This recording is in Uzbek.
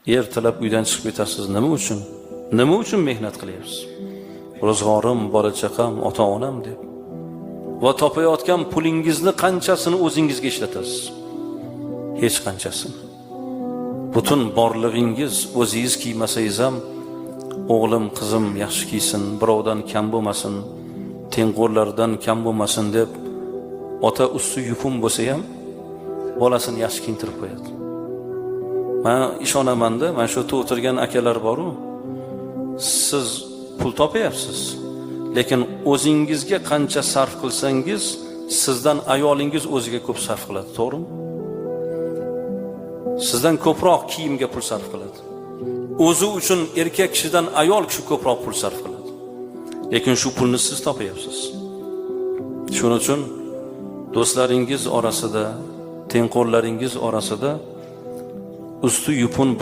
Ertalab uydan chiqib ketasiz. Nima uchun? Nima uchun mehnat qilyapsiz? Ro'zg'orim, bola chaqam, ota-onam deb. Va topayotgan pulingizni qanchasini o'zingizga ishlatasiz? Hech qanchasini. Butun borlig'ingiz o'zingiz kiymasangiz ham o'g'lim, qizim yaxshi kiysin, birovdan kam bo'lmasin, tengqurlardan kam bo'lmasin deb ota usti yupun bo'lsa ham bolasini yaxshi kiyintirib qo'yadi. Men ishonaman-da, mana shu yerda o'tirgan akalar bor-ku, siz pul topayapsiz, lekin o'zingizga qancha sarf qilsangiz, sizdan ayolingiz o'ziga ko'p sarf qiladi, to'g'rimi? Sizdan ko'proq kiyimga pul sarf qiladi. O'zi uchun erkak kishidan ayol kishi ko'proq pul sarf qiladi. Lekin shu pulni siz topayapsiz. Shuning uchun do'stlaringiz orasida, tengqurlaringiz orasida usti yupun bir